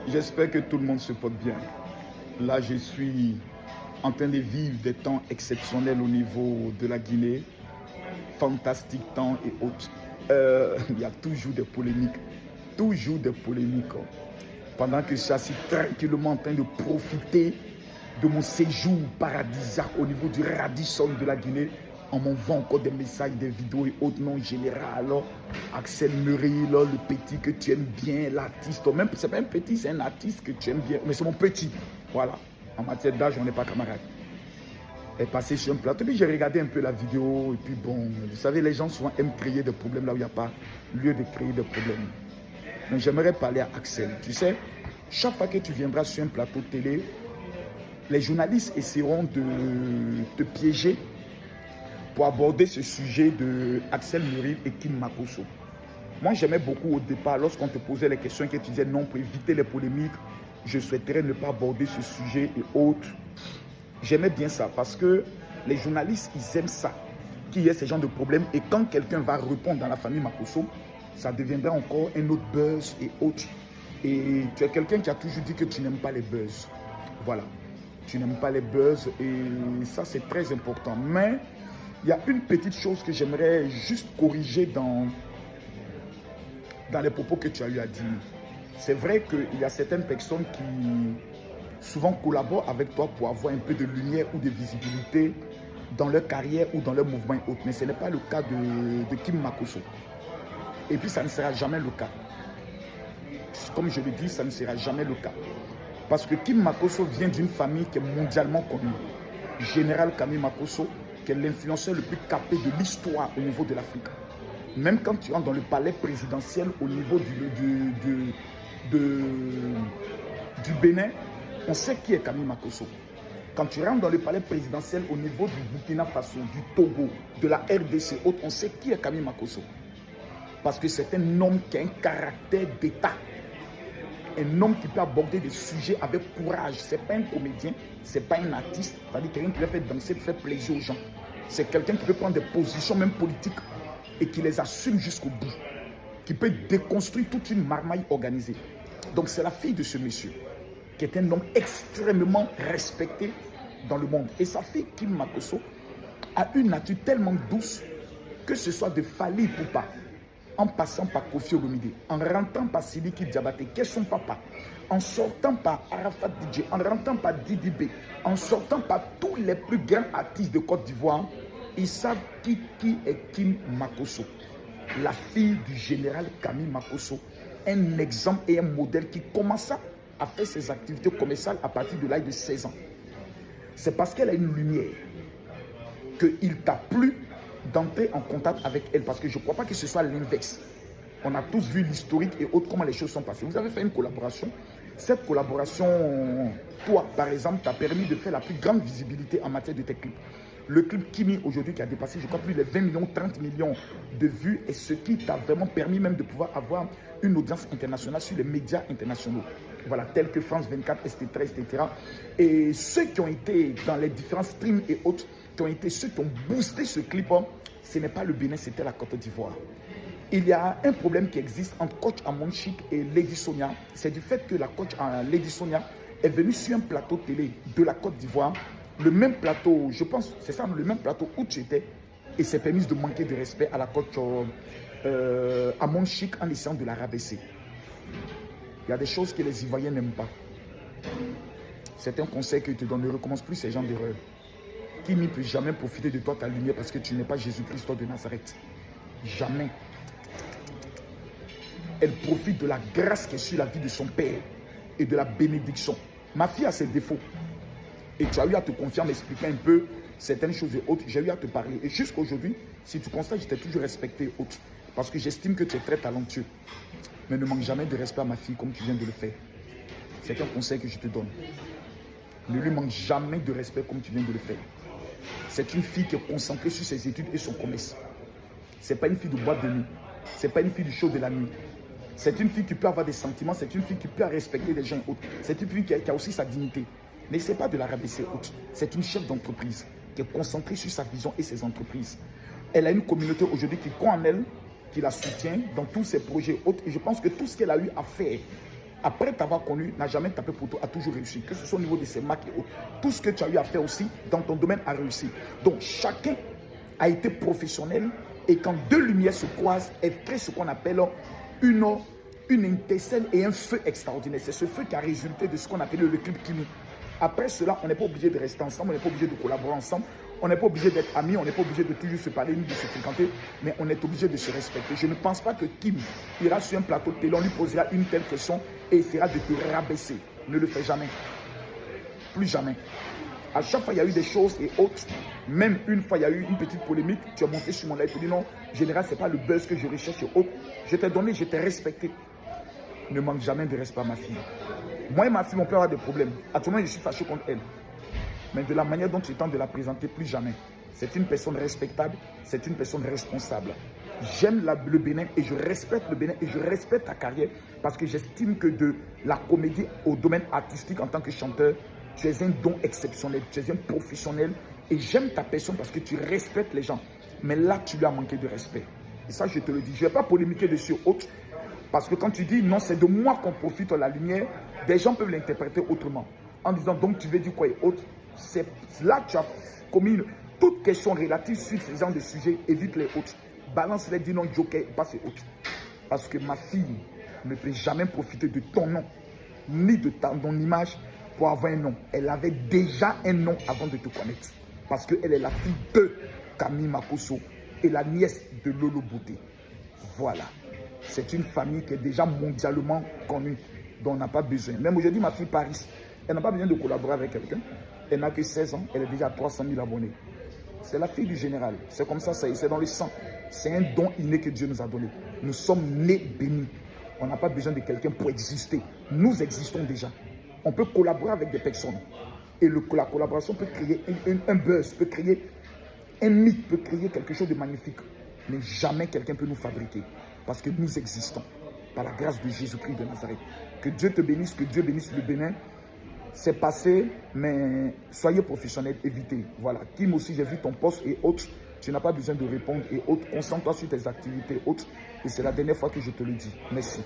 J'espère que tout le monde se porte bien. Là, je suis en train de vivre des temps exceptionnels au niveau de la Guinée. Fantastique temps et autres. Il y a toujours des polémiques. Toujours des polémiques. Pendant que je suis assis tranquillement en train de profiter de mon séjour paradisiaque au niveau du Radisson de la Guinée, on m'envoie encore des messages, des vidéos et autres noms général. Axel Murray, le petit que tu aimes bien, l'artiste. Même c'est pas un petit, c'est un artiste que tu aimes bien. Mais c'est mon petit. Voilà. En matière d'âge, on n'est pas camarades. Elle est passée sur un plateau. Puis j'ai regardé un peu la vidéo. Et puis bon, vous savez, les gens souvent aiment créer des problèmes là où il n'y a pas lieu de créer des problèmes. Donc j'aimerais parler à Axel. Tu sais, chaque fois que tu viendras sur un plateau télé, les journalistes essaieront de te piéger pour aborder ce sujet de Axel Murray et Kim Makosso. Moi, j'aimais beaucoup au départ, lorsqu'on te posait les questions et que tu disais non, pour éviter les polémiques, je souhaiterais ne pas aborder ce sujet et autres. J'aimais bien ça parce que les journalistes, ils aiment ça, qu'il y ait ce genre de problème. Et quand quelqu'un va répondre dans la famille Makosso, ça deviendra encore un autre buzz et autres. Et tu es quelqu'un qui a toujours dit que tu n'aimes pas les buzz. Voilà. Tu n'aimes pas les buzz et ça, c'est très important. Mais il y a une petite chose que j'aimerais juste corriger dans les propos que tu as eu à dire. C'est vrai qu'il y a certaines personnes qui souvent collaborent avec toi pour avoir un peu de lumière ou de visibilité dans leur carrière ou dans leur mouvement et autres. Mais ce n'est pas le cas de Kim Makosso. Et puis ça ne sera jamais le cas. Comme je le dis, ça ne sera jamais le cas. Parce que Kim Makosso vient d'une famille qui est mondialement connue. Général Camille Makosso, qui est l'influenceur le plus capé de l'histoire au niveau de l'Afrique. Même quand tu rentres dans le palais présidentiel au niveau du Bénin, on sait qui est Camille Makosso. Quand tu rentres dans le palais présidentiel au niveau du Burkina Faso, du Togo, de la RDC, on sait qui est Camille Makosso. Parce que c'est un homme qui a un caractère d'État. Un homme qui peut aborder des sujets avec courage. Ce n'est pas un comédien, ce n'est pas un artiste. C'est-à-dire quelqu'un qui va faire danser, qui fait plaisir aux gens. C'est quelqu'un qui peut prendre des positions, même politiques, et qui les assume jusqu'au bout. Qui peut déconstruire toute une marmaille organisée. Donc c'est la fille de ce monsieur, qui est un homme extrêmement respecté dans le monde. Et sa fille, Kim Makosso, a une nature tellement douce, que ce soit de Fally Ipupa, en passant par Koffi Olomide, en rentrant par Sidiki Diabaté, qui est son papa, en sortant par Arafat DJ, en rentrant par Didi B, en sortant par tous les plus grands artistes de Côte d'Ivoire, ils savent qui est Kim Makosso. La fille du général Camille Makosso, un exemple et un modèle qui commença à faire ses activités commerciales à partir de l'âge de 16 ans. C'est parce qu'elle a une lumière qu'il t'a plu d'entrer en contact avec elle, parce que je ne crois pas que ce soit l'inverse. On a tous vu l'historique et autres, comment les choses sont passées. Vous avez fait une collaboration. Cette collaboration, toi, par exemple, t'a permis de faire la plus grande visibilité en matière de tes clips. Le clip Kimi, aujourd'hui, qui a dépassé, je crois, plus de 20 millions, 30 millions de vues, et ce qui t'a vraiment permis même de pouvoir avoir une audience internationale sur les médias internationaux. Voilà, tels que France 24, etc., etc. Et ceux qui ont été dans les différents streams et autres, qui ont été ceux qui ont boosté ce clip, ce n'est pas le Bénin, c'était la Côte d'Ivoire. Il y a un problème qui existe entre coach Amon Chic et Lady Sonia. C'est du fait que la coach Lady Sonia est venue sur un plateau télé de la Côte d'Ivoire. Le même plateau, je pense, c'est ça, le même plateau où tu étais. Et s'est permis de manquer de respect à la coach Amon Chic en essayant de la rabaisser. Il y a des choses que les Ivoiriens n'aiment pas. C'est un conseil que je te donne. Ne recommence plus ces genres d'erreurs. Qui ne peut jamais profiter de toi, ta lumière, parce que tu n'es pas Jésus-Christ, toi de Nazareth. Jamais. Elle profite de la grâce qui est sur la vie de son père et de la bénédiction. Ma fille a ses défauts. Et tu as eu à te confier, m'expliquer un peu certaines choses et autres. J'ai eu à te parler. Et jusqu'à aujourd'hui, si tu constates, je t'ai toujours respecté et autres. Parce que j'estime que tu es très talentueux. Mais ne manque jamais de respect à ma fille comme tu viens de le faire. C'est un conseil que je te donne. Ne lui manque jamais de respect comme tu viens de le faire. C'est une fille qui est concentrée sur ses études et son commerce. Ce n'est pas une fille de boîte de nuit. Ce n'est pas une fille du show de la nuit. C'est une fille qui peut avoir des sentiments. C'est une fille qui peut respecter les gens et autres. C'est une fille qui a aussi sa dignité. N'essaie pas de la rabaisser autre. C'est une chef d'entreprise qui est concentrée sur sa vision et ses entreprises. Elle a une communauté aujourd'hui qui croit en elle, qui la soutient dans tous ses projets autres. Et je pense que tout ce qu'elle a eu à faire après t'avoir connu, n'a jamais tapé pour toi, a toujours réussi. Que ce soit au niveau de ses marques et autres. Tout ce que tu as eu à faire aussi dans ton domaine a réussi. Donc, chacun a été professionnel et quand deux lumières se croisent, elle crée ce qu'on appelle une étincelle et un feu extraordinaire. C'est ce feu qui a résulté de ce qu'on appelle le clip Kimi. Après cela, on n'est pas obligé de rester ensemble, on n'est pas obligé de collaborer ensemble, on n'est pas obligé d'être amis, on n'est pas obligé de toujours se parler ni de se fréquenter, mais on est obligé de se respecter. Je ne pense pas que Kim ira sur un plateau de télé, on lui posera une telle question et essaiera de te rabaisser. Ne le fais jamais. Plus jamais. À chaque fois, il y a eu des choses et autres. Même une fois, il y a eu une petite polémique. Tu as monté sur mon live, tu as dit non, général, ce n'est pas le buzz que je recherche et autres. Je t'ai donné, je t'ai respecté. Ne manque jamais de respect à ma fille. Moi et ma fille, on peut avoir des problèmes. Actuellement, je suis fâché contre elle. Mais de la manière dont tu tentes de la présenter, plus jamais. C'est une personne respectable, c'est une personne responsable. J'aime le Bénin et je respecte le Bénin et je respecte ta carrière parce que j'estime que de la comédie au domaine artistique en tant que chanteur, tu es un don exceptionnel, tu es un professionnel et j'aime ta personne parce que tu respectes les gens. Mais là, tu lui as manqué de respect. Et ça, je te le dis. Je ne vais pas polémiquer dessus autre. Parce que quand tu dis non, c'est de moi qu'on profite la lumière, des gens peuvent l'interpréter autrement. En disant donc tu veux dire quoi et autre. C'est là que tu as commis toute question relative sur ce genre de sujets, évite les autres. Balance les dis non, joker, passe les autres. Parce que ma fille ne peut jamais profiter de ton nom, ni de ton image pour avoir un nom. Elle avait déjà un nom avant de te connaître. Parce qu'elle est la fille de Camille Makosso et la nièce de Lolo Beauté. Voilà. C'est une famille qui est déjà mondialement connue, dont on n'a pas besoin. Même aujourd'hui, ma fille Paris, elle n'a pas besoin de collaborer avec quelqu'un. Elle n'a que 16 ans, elle est déjà à 300 000 abonnés. C'est la fille du général. C'est comme ça, c'est dans le sang. C'est un don inné que Dieu nous a donné. Nous sommes nés bénis. On n'a pas besoin de quelqu'un pour exister. Nous existons déjà. On peut collaborer avec des personnes. Et la collaboration peut créer un buzz, peut créer un mythe, peut créer quelque chose de magnifique. Mais jamais quelqu'un peut nous fabriquer. Parce que nous existons. Par la grâce de Jésus-Christ de Nazareth. Que Dieu te bénisse, que Dieu bénisse le Bénin. C'est passé, mais soyez professionnels, évitez. Voilà. Kim aussi, j'ai vu ton poste et autres. Tu n'as pas besoin de répondre et autres. Concentre-toi sur tes activités et autres. Et c'est la dernière fois que je te le dis. Merci.